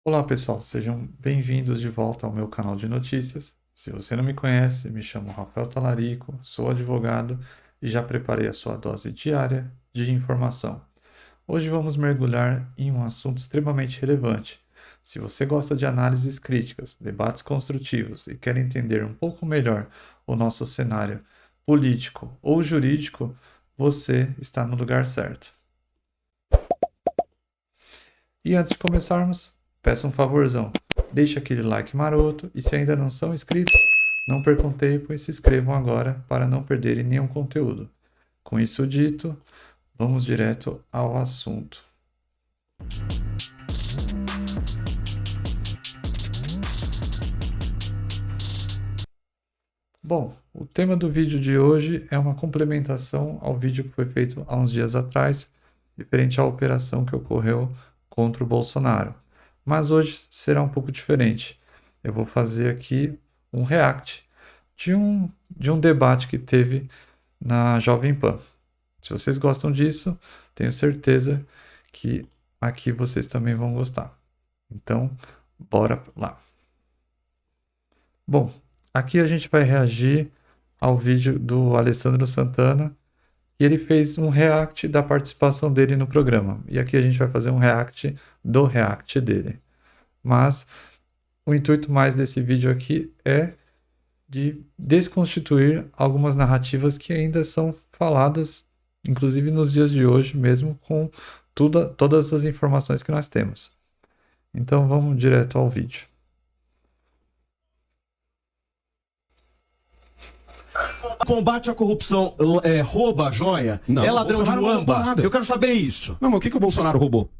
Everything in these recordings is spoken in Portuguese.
Olá pessoal, sejam bem-vindos de volta ao meu canal de notícias. Se você não me conhece, me chamo Rafael Talarico, sou advogado e já preparei a sua dose diária de informação. Hoje vamos mergulhar em um assunto extremamente relevante. Se você gosta de análises críticas, debates construtivos e quer entender um pouco melhor o nosso cenário político ou jurídico, você está no lugar certo. E antes de começarmos, peço um favorzão. Deixe aquele like maroto e se ainda não são inscritos, não percam tempo e se inscrevam agora para não perderem nenhum conteúdo. Com isso dito, vamos direto ao assunto. Bom, o tema do vídeo de hoje é uma complementação ao vídeo que foi feito há uns dias atrás, referente à operação que ocorreu contra o Bolsonaro. Mas hoje será um pouco diferente. Eu vou fazer aqui um react de um debate que teve na Jovem Pan. Se vocês gostam disso, tenho certeza que aqui vocês também vão gostar. Então, bora lá. Bom, aqui a gente vai reagir ao vídeo do Alessandro Santana e ele fez um react da participação dele no programa. E aqui a gente vai fazer um react do react dele. Mas o intuito mais desse vídeo aqui é de desconstituir algumas narrativas que ainda são faladas, inclusive nos dias de hoje, mesmo com todas as informações que nós temos. Então vamos direto ao vídeo. Combate à corrupção, rouba a joia, Não, é o ladrão de Bolsonaro não roubou muamba. nada. Eu quero saber isso. Não, mas o que o Bolsonaro roubou?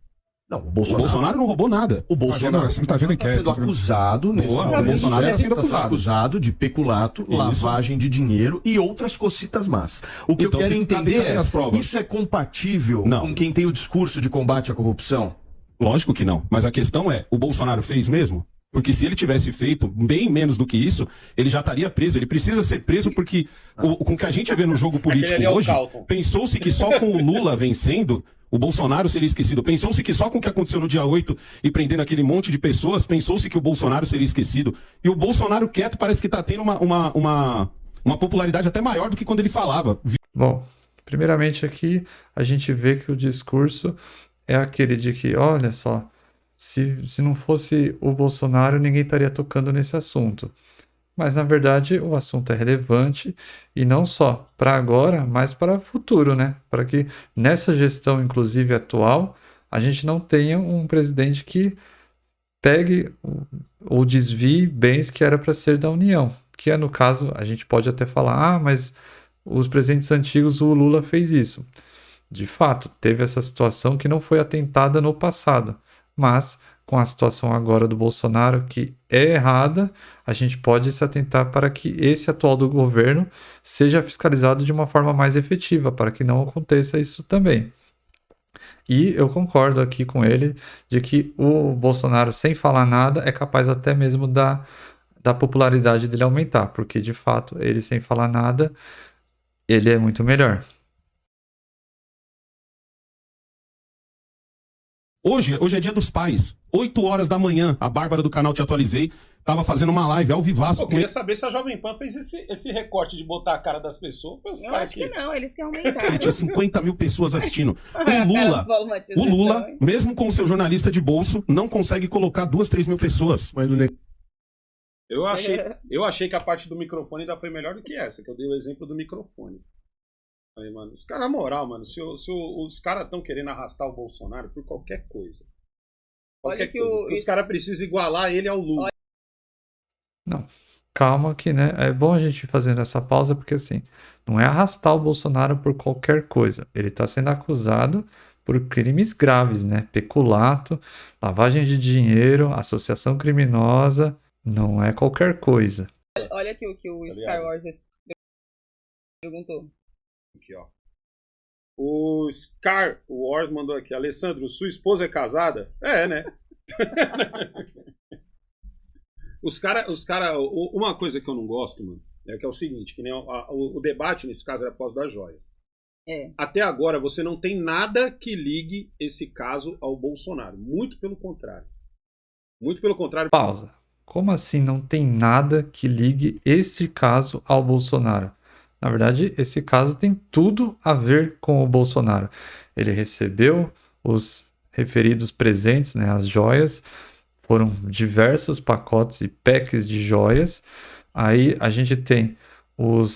Não, O Bolsonaro não roubou nada. O Bolsonaro Você não tá vendo está inquérito, sendo viu? acusado nesse Boa, momento. o Bolsonaro está sendo Está sendo acusado de peculato, lavagem de dinheiro e outras cocitas más. O que Então, eu quero se- cadê entender as provas? isso é compatível Não. com quem tem o discurso de combate à corrupção? Lógico que não. Mas a questão é, o Bolsonaro fez mesmo? Porque se ele tivesse feito bem menos do que isso, ele já estaria preso. Ele precisa ser preso porque com o que a gente vê no jogo político ali é o hoje, Carlton. pensou-se que só com o Lula vencendo, o Bolsonaro seria esquecido. Pensou-se que só com o que aconteceu no dia 8 e prendendo aquele monte de pessoas, pensou-se que o Bolsonaro seria esquecido. E o Bolsonaro quieto parece que está tendo uma popularidade até maior do que quando ele falava. Bom, primeiramente aqui a gente vê que o discurso é aquele de que, olha só, se não fosse o Bolsonaro, ninguém estaria tocando nesse assunto. Mas, na verdade, o assunto é relevante e não só para agora, mas para o futuro, né? Para que nessa gestão, inclusive atual, a gente não tenha um presidente que pegue ou desvie bens que era para ser da União. Que é, no caso, a gente pode até falar, mas os presidentes antigos, o Lula fez isso. De fato, teve essa situação que não foi atentada no passado, mas com a situação agora do Bolsonaro, que é errada, a gente pode se atentar para que esse atual do governo seja fiscalizado de uma forma mais efetiva, para que não aconteça isso também. E eu concordo aqui com ele de que o Bolsonaro, sem falar nada, é capaz até mesmo da popularidade dele aumentar, porque de fato, ele sem falar nada, ele é muito melhor. Hoje é dia dos pais. 8 horas da manhã, a Bárbara do canal Te Atualizei tava fazendo uma live ao vivaço Eu com queria ele. saber se a Jovem Pan fez esse recorte de botar a cara das pessoas. Foi os Eu caras acho que não, eles querem aumentar. Ele tinha 50 mil pessoas assistindo. Aquela O Lula, formatização, hein? mesmo com o seu jornalista de bolso, não consegue colocar 2, 3 mil pessoas. Mas o Eu achei que a parte do microfone ainda foi melhor do que essa, que eu dei o exemplo do microfone. Aí, mano, os caras, na moral, mano, se os caras estão querendo arrastar o Bolsonaro por qualquer coisa. Olha que Os caras precisam igualar ele ao Lula. Não, calma que, né? É bom a gente fazer essa pausa porque assim, não é arrastar o Bolsonaro por qualquer coisa. Ele está sendo acusado por crimes graves, né? Peculato, lavagem de dinheiro, associação criminosa, não é qualquer coisa. Olha aqui o que o Star Wars perguntou. Aqui, ó. O Scar Wars mandou aqui. Alessandro, sua esposa é casada? É, né? Uma coisa que eu não gosto, mano, é que é o seguinte, que nem o debate nesse caso era após das joias. É. Até agora você não tem nada que ligue esse caso ao Bolsonaro. Muito pelo contrário. Muito pelo contrário. Pausa. Como assim não tem nada que ligue este caso ao Bolsonaro? Na verdade, esse caso tem tudo a ver com o Bolsonaro. Ele recebeu os referidos presentes, né, as joias, foram diversos pacotes e packs de joias. Aí a gente tem o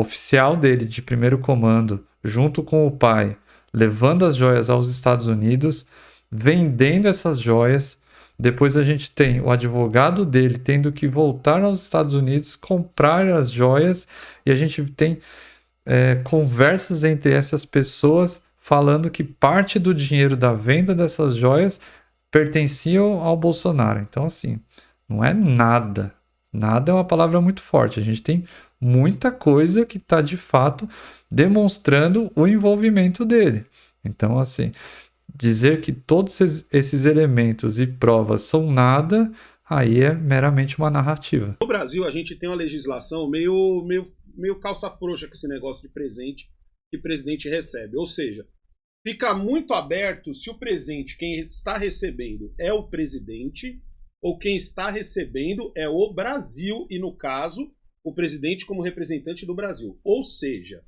oficial dele de primeiro comando, junto com o pai, levando as joias aos Estados Unidos, vendendo essas joias. Depois a gente tem o advogado dele tendo que voltar aos Estados Unidos, comprar as joias, e a gente tem conversas entre essas pessoas falando que parte do dinheiro da venda dessas joias pertenciam ao Bolsonaro. Então, assim, não é nada. Nada é uma palavra muito forte. A gente tem muita coisa que está, de fato, demonstrando o envolvimento dele. Então, assim, dizer que todos esses elementos e provas são nada, aí é meramente uma narrativa. No Brasil, a gente tem uma legislação meio calça frouxa com esse negócio de presente que o presidente recebe. Ou seja, fica muito aberto se o presente, quem está recebendo é o presidente, ou quem está recebendo é o Brasil, e no caso, o presidente como representante do Brasil. Ou seja,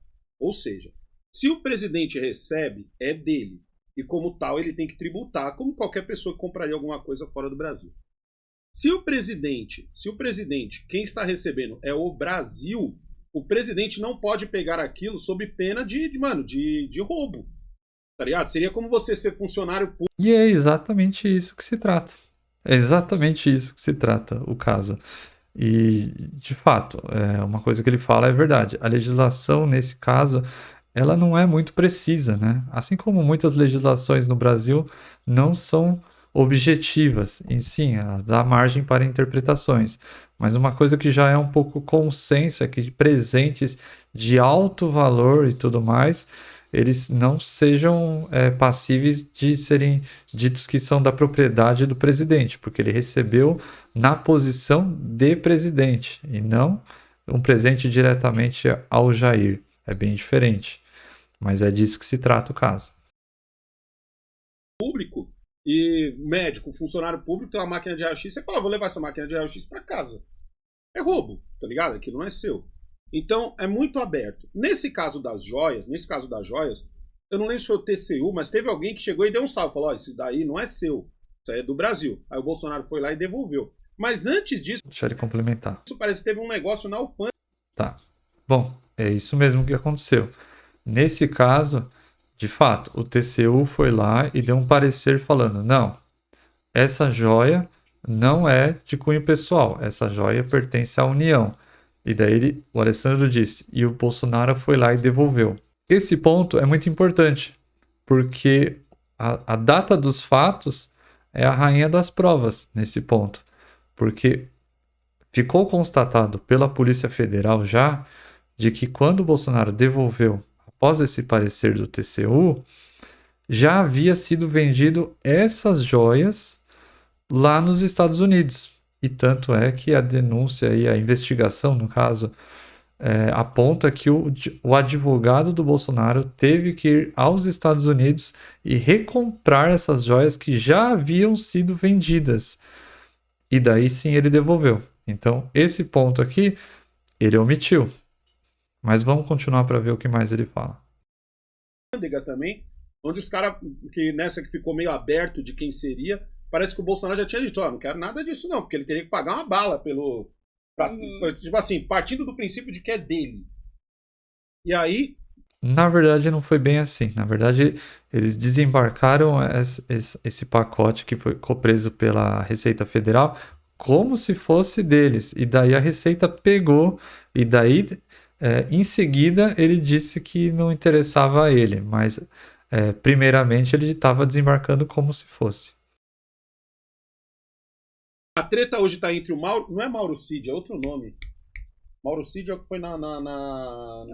se o presidente recebe, é dele. E como tal, ele tem que tributar, como qualquer pessoa que compraria alguma coisa fora do Brasil. Se o presidente, quem está recebendo é o Brasil, o presidente não pode pegar aquilo sob pena de roubo. Tá ligado? Seria como você ser funcionário público. E é exatamente isso que se trata. É exatamente isso que se trata o caso. E, de fato, uma coisa que ele fala é verdade. A legislação, nesse caso, ela não é muito precisa, né? Assim como muitas legislações no Brasil não são objetivas, em si, dá margem para interpretações. Mas uma coisa que já é um pouco consenso é que presentes de alto valor e tudo mais, eles não sejam passíveis de serem ditos que são da propriedade do presidente, porque ele recebeu na posição de presidente e não um presente diretamente ao Jair. É bem diferente, mas é disso que se trata o caso. Público e médico, funcionário público, tem uma máquina de raio-x, você fala, vou levar essa máquina de raio-x para casa. É roubo, tá ligado? Aquilo não é seu. Então, é muito aberto. Nesse caso das joias, eu não lembro se foi o TCU, mas teve alguém que chegou e deu um salve, falou, isso daí não é seu, isso aí é do Brasil. Aí o Bolsonaro foi lá e devolveu. Mas antes disso... Deixa ele complementar. Isso parece que teve um negócio na alfândega. Tá. Bom, é isso mesmo que aconteceu. Nesse caso, de fato, o TCU foi lá e deu um parecer falando, não, essa joia não é de cunho pessoal, essa joia pertence à União. E daí o Alessandro disse, e o Bolsonaro foi lá e devolveu. Esse ponto é muito importante, porque a data dos fatos é a rainha das provas nesse ponto. Porque ficou constatado pela Polícia Federal já de que quando o Bolsonaro devolveu, após esse parecer do TCU, já havia sido vendido essas joias lá nos Estados Unidos. E tanto é que a denúncia e a investigação, no caso, aponta que o advogado do Bolsonaro teve que ir aos Estados Unidos e recomprar essas joias que já haviam sido vendidas. E daí sim ele devolveu. Então, esse ponto aqui, ele omitiu. Mas vamos continuar para ver o que mais ele fala. Também, onde os caras, nessa que ficou meio aberto de quem seria, parece que o Bolsonaro já tinha dito, não quero nada disso não, porque ele teria que pagar uma bala tipo assim, partindo do princípio de que é dele. E aí... Na verdade, não foi bem assim. Na verdade, eles desembarcaram esse pacote que ficou preso pela Receita Federal como se fosse deles. E daí a Receita pegou e daí, em seguida, ele disse que não interessava a ele. Mas, primeiramente, ele estava desembarcando como se fosse. A treta hoje tá entre o Mauro... Não é Mauro Cid, é outro nome. Mauro Cid é o que foi na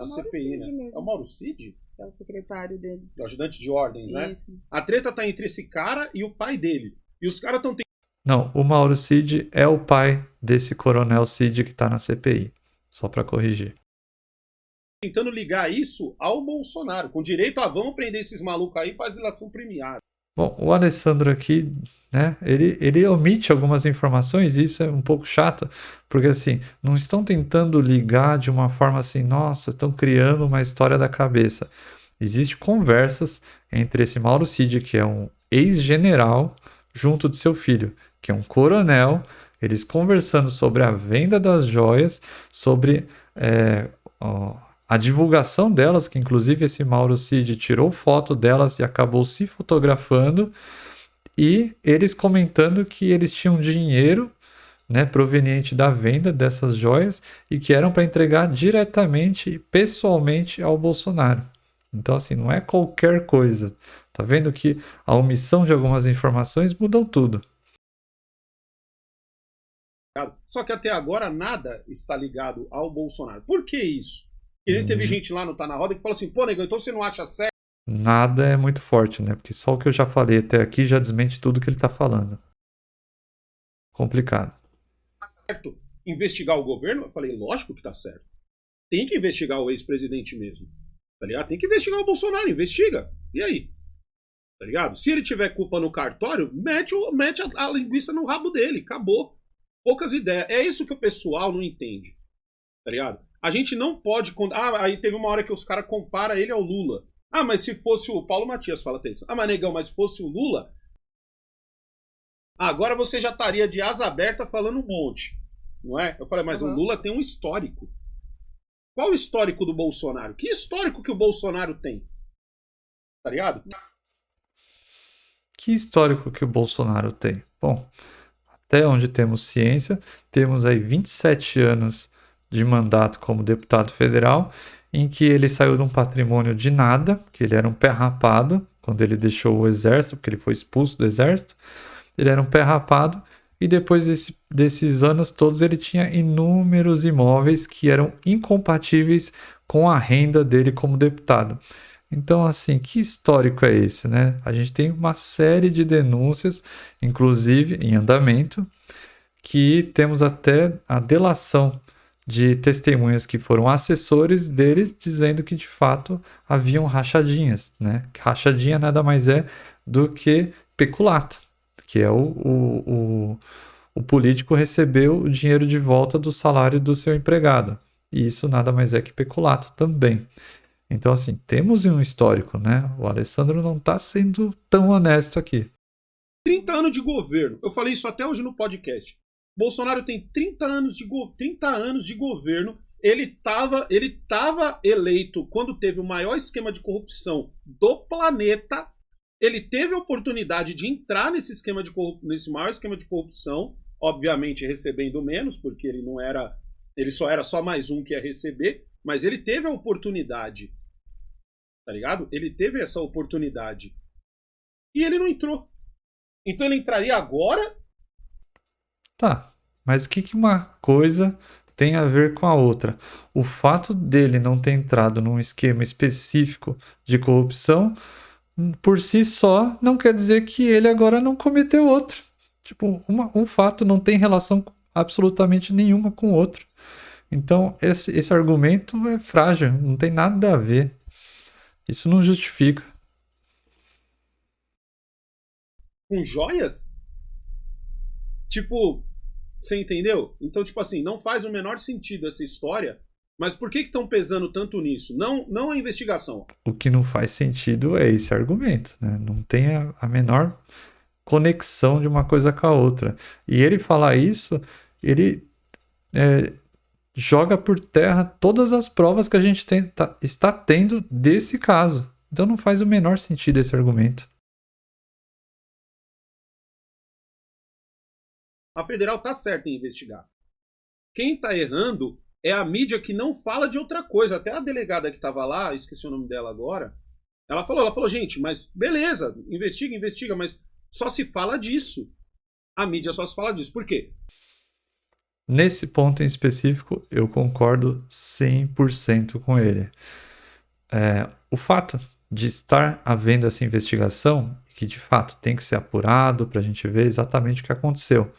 CPI, né? Mesmo. É o Mauro Cid? É o secretário dele. O ajudante de ordens, né? Isso. A treta tá entre esse cara e o pai dele. E os caras estão Não, o Mauro Cid é o pai desse coronel Cid que tá na CPI. Só para corrigir. tentando ligar isso ao Bolsonaro, com direito a vamos prender esses malucos aí e fazer ilação premiada. Bom, o Alessandro aqui, né, ele omite algumas informações, e isso é um pouco chato, porque assim, não estão tentando ligar de uma forma assim, nossa, estão criando uma história da cabeça. Existem conversas entre esse Mauro Cid, que é um ex-general, junto de seu filho, que é um coronel, eles conversando sobre a venda das joias, sobre a divulgação delas, que inclusive esse Mauro Cid tirou foto delas e acabou se fotografando, e eles comentando que eles tinham dinheiro, né, proveniente da venda dessas joias e que eram para entregar diretamente e pessoalmente ao Bolsonaro. Então, assim, não é qualquer coisa. Tá vendo que a omissão de algumas informações mudam tudo. Só que até agora nada está ligado ao Bolsonaro. Por que isso? Porque teve gente lá no Tá Na Roda que falou assim, pô, negão, então você não acha certo? Nada é muito forte, né? Porque só o que eu já falei até aqui já desmente tudo que ele tá falando. Complicado. Certo investigar o governo? Eu falei, lógico que tá certo. Tem que investigar o ex-presidente mesmo. Tá ligado? Tem que investigar o Bolsonaro, investiga. E aí? Tá ligado? Se ele tiver culpa no cartório, mete a linguiça no rabo dele. Acabou. Poucas ideias. É isso que o pessoal não entende. Tá ligado? A gente não pode... aí teve uma hora que os caras comparam ele ao Lula. Ah, mas se fosse o Paulo Matias, fala até isso. Ah, mas negão, mas se fosse o Lula... agora você já estaria de asa aberta falando um monte. Não é? Eu falei, mas o Lula tem um histórico. Qual o histórico do Bolsonaro? Que histórico que o Bolsonaro tem? Tá ligado? Que histórico que o Bolsonaro tem? Bom, até onde temos ciência, temos aí 27 anos de mandato como deputado federal, em que ele saiu de um patrimônio de nada, que ele era um pé rapado, quando ele deixou o exército, porque ele foi expulso do exército, ele era um pé rapado, e depois desses anos todos ele tinha inúmeros imóveis que eram incompatíveis com a renda dele como deputado. Então, assim, que histórico é esse, né? A gente tem uma série de denúncias, inclusive em andamento, que temos até a delação de testemunhas que foram assessores dele, dizendo que de fato haviam rachadinhas, né? Rachadinha nada mais é do que peculato, que é o político receber o dinheiro de volta do salário do seu empregado. E isso nada mais é que peculato também. Então, assim, temos um histórico, né? O Alessandro não está sendo tão honesto aqui. 30 anos de governo. Eu falei isso até hoje no podcast. Bolsonaro tem 30 anos de governo. Ele estava eleito quando teve o maior esquema de corrupção do planeta. Ele teve a oportunidade de entrar nesse maior esquema de corrupção, obviamente recebendo menos, porque ele só era só mais um que ia receber, mas ele teve a oportunidade. Tá ligado? Ele teve essa oportunidade. E ele não entrou. Então ele entraria agora? Tá, mas o que uma coisa tem a ver com a outra? O fato dele não ter entrado num esquema específico de corrupção, por si só, não quer dizer que ele agora não cometeu outro. Tipo, um fato não tem relação absolutamente nenhuma com o outro. Então, esse argumento é frágil, não tem nada a ver. Isso não justifica. Com joias? Tipo, você entendeu? Então, tipo assim, não faz o menor sentido essa história, mas por que estão pesando tanto nisso? Não a investigação. O que não faz sentido é esse argumento, né? Não tem a menor conexão de uma coisa com a outra. E ele falar isso, ele joga por terra todas as provas que a gente está tendo desse caso. Então não faz o menor sentido esse argumento. A federal tá certa em investigar. Quem tá errando é a mídia que não fala de outra coisa. Até a delegada que tava lá, esqueci o nome dela agora, ela falou, gente, mas beleza, investiga, mas só se fala disso. A mídia só se fala disso. Por quê? Nesse ponto em específico, eu concordo 100% com ele. O fato de estar havendo essa investigação, que de fato tem que ser apurado para a gente ver exatamente o que aconteceu.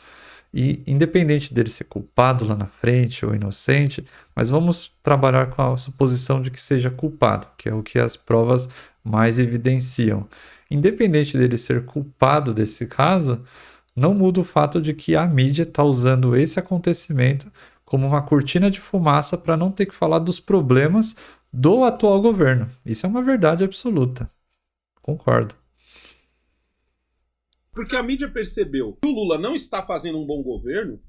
E independente dele ser culpado lá na frente ou inocente, mas vamos trabalhar com a suposição de que seja culpado, que é o que as provas mais evidenciam. independente dele ser culpado desse caso, não muda o fato de que a mídia está usando esse acontecimento como uma cortina de fumaça para não ter que falar dos problemas do atual governo. Isso é uma verdade absoluta. Concordo. Porque a mídia percebeu que o Lula não está fazendo um bom governo,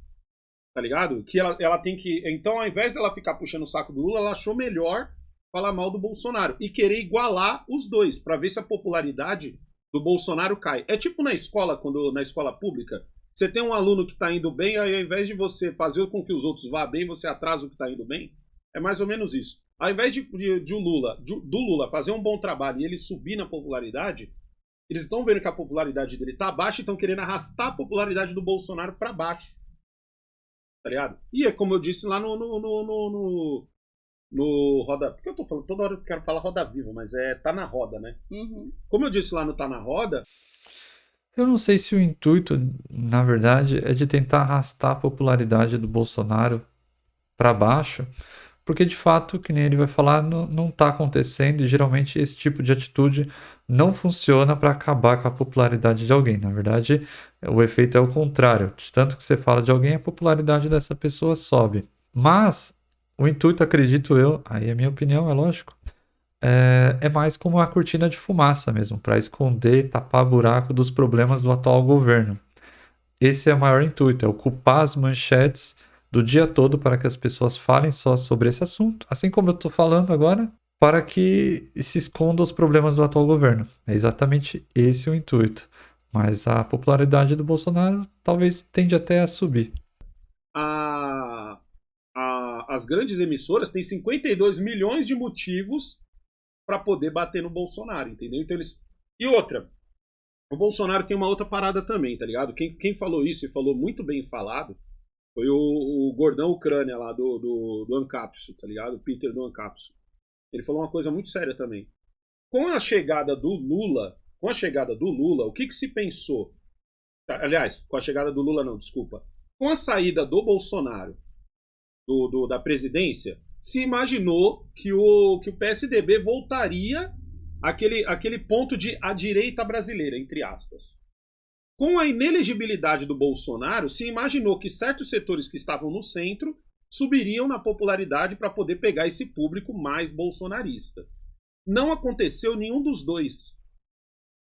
tá ligado? Que ela tem que... Então, ao invés dela ficar puxando o saco do Lula, ela achou melhor falar mal do Bolsonaro e querer igualar os dois, para ver se a popularidade do Bolsonaro cai. É tipo na escola, quando na escola pública, você tem um aluno que está indo bem, aí ao invés de você fazer com que os outros vá bem, você atrasa o que está indo bem. É mais ou menos isso. Ao invés do Lula fazer um bom trabalho e ele subir na popularidade, eles estão vendo que a popularidade dele está baixa e estão querendo arrastar a popularidade do Bolsonaro para baixo. Tá ligado? E é como eu disse lá no Roda... Porque eu tô falando, toda hora eu quero falar Roda Viva, mas tá na roda, né? Uhum. Como eu disse lá no Tá na Roda... Eu não sei se o intuito, na verdade, é de tentar arrastar a popularidade do Bolsonaro para baixo, porque de fato, que nem ele vai falar, não está acontecendo e geralmente esse tipo de atitude não funciona para acabar com a popularidade de alguém. Na verdade, o efeito é o contrário. De tanto que você fala de alguém, a popularidade dessa pessoa sobe. Mas o intuito, acredito eu, aí é minha opinião, é lógico, é mais como uma cortina de fumaça mesmo, para esconder, tapar buraco dos problemas do atual governo. Esse é o maior intuito, é ocupar as manchetes do dia todo para que as pessoas falem só sobre esse assunto, assim como eu estou falando agora, para que se esconda os problemas do atual governo. É exatamente esse o intuito. Mas a popularidade do Bolsonaro talvez tende até a subir. As grandes emissoras têm 52 milhões de motivos para poder bater no Bolsonaro, entendeu? Então eles... E outra, o Bolsonaro tem uma outra parada também, tá ligado? Quem falou isso e falou muito bem falado foi o gordão Ucrânia lá do Ancapsu, tá ligado? O Peter do Ancapsu. Ele falou uma coisa muito séria também. Com a chegada do Lula, o que se pensou? Aliás, com a chegada do Lula não, desculpa. Com a saída do Bolsonaro da presidência, se imaginou que o PSDB voltaria àquele ponto de a direita brasileira, entre aspas. Com a inelegibilidade do Bolsonaro, se imaginou que certos setores que estavam no centro subiriam na popularidade para poder pegar esse público mais bolsonarista. Não aconteceu nenhum dos dois.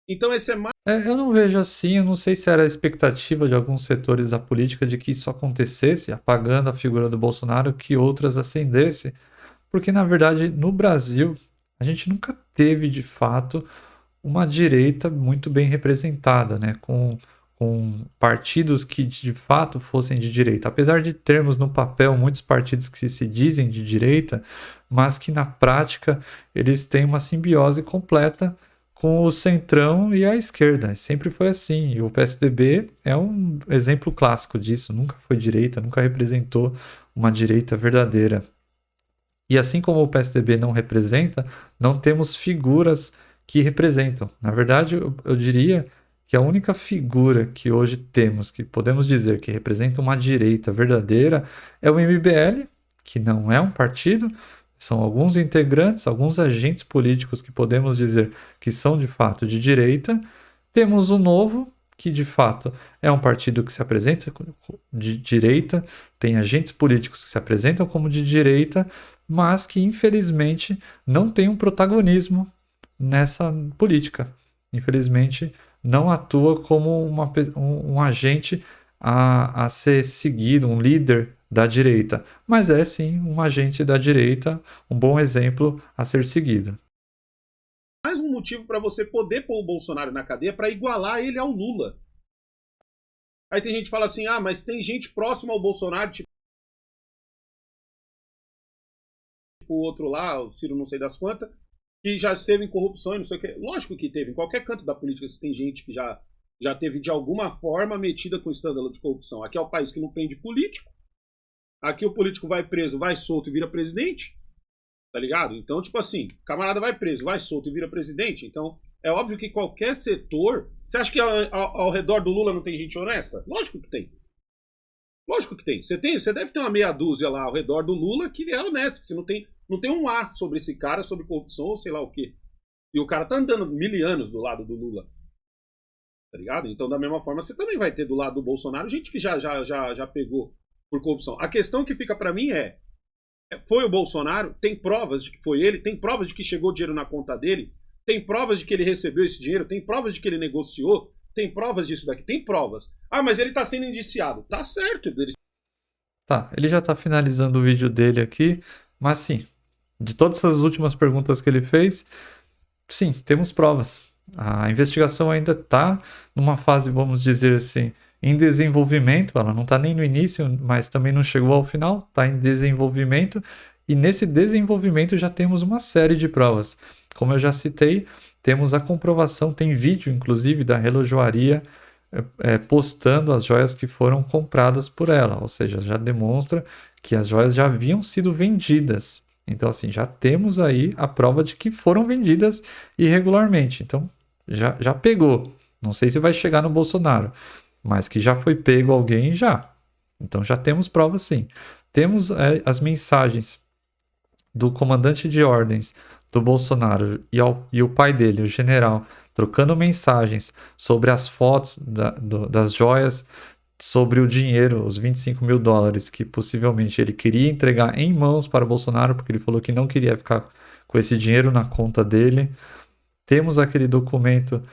Então esse é mais... Eu não vejo assim, eu não sei se era a expectativa de alguns setores da política de que isso acontecesse, apagando a figura do Bolsonaro, que outras ascendessem, porque na verdade no Brasil a gente nunca teve de fato uma direita muito bem representada, né? Com partidos que de fato fossem de direita. Apesar de termos no papel muitos partidos que se dizem de direita, mas que na prática eles têm uma simbiose completa com o centrão e a esquerda. Sempre foi assim. E o PSDB é um exemplo clássico disso. Nunca foi direita, nunca representou uma direita verdadeira. E assim como o PSDB não representa, não temos figuras que representam. Na verdade, eu diria que a única figura que hoje temos, que podemos dizer que representa uma direita verdadeira, é o MBL, que não é um partido, são alguns integrantes, alguns agentes políticos que podemos dizer que são de fato de direita. Temos o Novo, que de fato é um partido que se apresenta de direita, tem agentes políticos que se apresentam como de direita, mas que infelizmente não tem um protagonismo nessa política. Infelizmente não atua como um agente a ser seguido, um líder da direita, mas é sim um agente da direita, um bom exemplo a ser seguido. Mais um motivo para você poder pôr o Bolsonaro na cadeia para igualar ele ao Lula. Aí tem gente que fala assim, mas tem gente próxima ao Bolsonaro, tipo o outro lá, o Ciro não sei das quantas, que já esteve em corrupção e não sei o que. Lógico que teve, em qualquer canto da política você tem gente que já teve de alguma forma metida com escândalo de corrupção. Aqui é o país que não prende político. Aqui o político vai preso, vai solto e vira presidente. Tá ligado? Então, tipo assim, camarada vai preso, vai solto e vira presidente. Então, é óbvio que qualquer setor... Você acha que ao redor do Lula não tem gente honesta? Lógico que tem. Lógico que tem. Você deve ter uma meia dúzia lá ao redor do Lula que é honesto. Você não tem um A sobre esse cara, sobre corrupção ou sei lá o quê. E o cara tá andando 1000 anos do lado do Lula. Tá ligado? Então, da mesma forma, você também vai ter do lado do Bolsonaro gente que já pegou por corrupção. A questão que fica pra mim foi o Bolsonaro? Tem provas de que foi ele? Tem provas de que chegou dinheiro na conta dele? Tem provas de que ele recebeu esse dinheiro? Tem provas de que ele negociou? Tem provas disso daqui? Tem provas. Ah, mas ele tá sendo indiciado. Tá certo. Tá, ele já tá finalizando o vídeo dele aqui, mas sim, de todas essas últimas perguntas que ele fez, sim, temos provas. A investigação ainda está numa fase, vamos dizer assim, em desenvolvimento. Ela não está nem no início, mas também não chegou ao final, está em desenvolvimento. E nesse desenvolvimento já temos uma série de provas. Como eu já citei, temos a comprovação, tem vídeo inclusive da relojoaria postando as joias que foram compradas por ela, ou seja, já demonstra que as joias já haviam sido vendidas. Então, assim, já temos aí a prova de que foram vendidas irregularmente. Então, já pegou. Não sei se vai chegar no Bolsonaro, mas que já foi pego alguém, já. Então, já temos provas, sim. Temos as mensagens do comandante de ordens do Bolsonaro e o pai dele, o general, trocando mensagens sobre as fotos das joias, sobre o dinheiro, os 25 mil dólares que possivelmente ele queria entregar em mãos para o Bolsonaro, porque ele falou que não queria ficar com esse dinheiro na conta dele. Temos aquele documento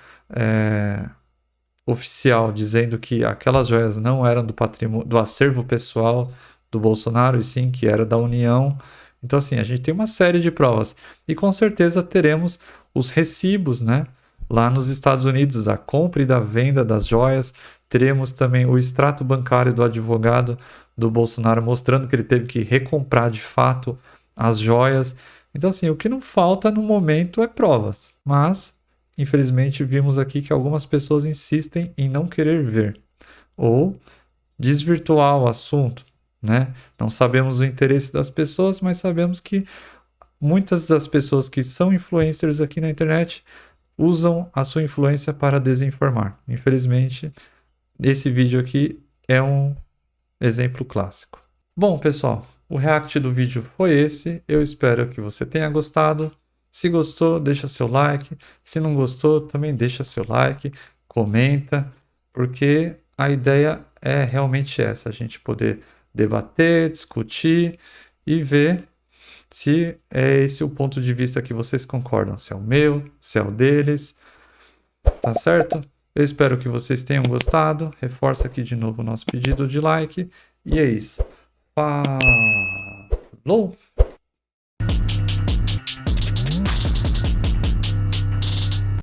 oficial dizendo que aquelas joias não eram do patrimônio, do acervo pessoal do Bolsonaro, e sim que era da União. Então, assim, a gente tem uma série de provas. E com certeza teremos os recibos, né? Lá nos Estados Unidos, da compra e da venda das joias. Teremos também o extrato bancário do advogado do Bolsonaro mostrando que ele teve que recomprar de fato as joias. Então, assim, o que não falta no momento é provas. Mas, infelizmente, vimos aqui que algumas pessoas insistem em não querer ver ou desvirtuar o assunto, né? Não sabemos o interesse das pessoas, mas sabemos que muitas das pessoas que são influencers aqui na internet usam a sua influência para desinformar. Infelizmente, esse vídeo aqui é um exemplo clássico. Bom, pessoal, o react do vídeo foi esse. Eu espero que você tenha gostado. Se gostou, deixa seu like. Se não gostou, também deixa seu like, comenta, porque a ideia é realmente essa, a gente poder debater, discutir e ver se é esse o ponto de vista que vocês concordam, se é o meu, se é o deles, tá certo? Eu espero que vocês tenham gostado. Reforço aqui de novo o nosso pedido de like. E é isso. Falou!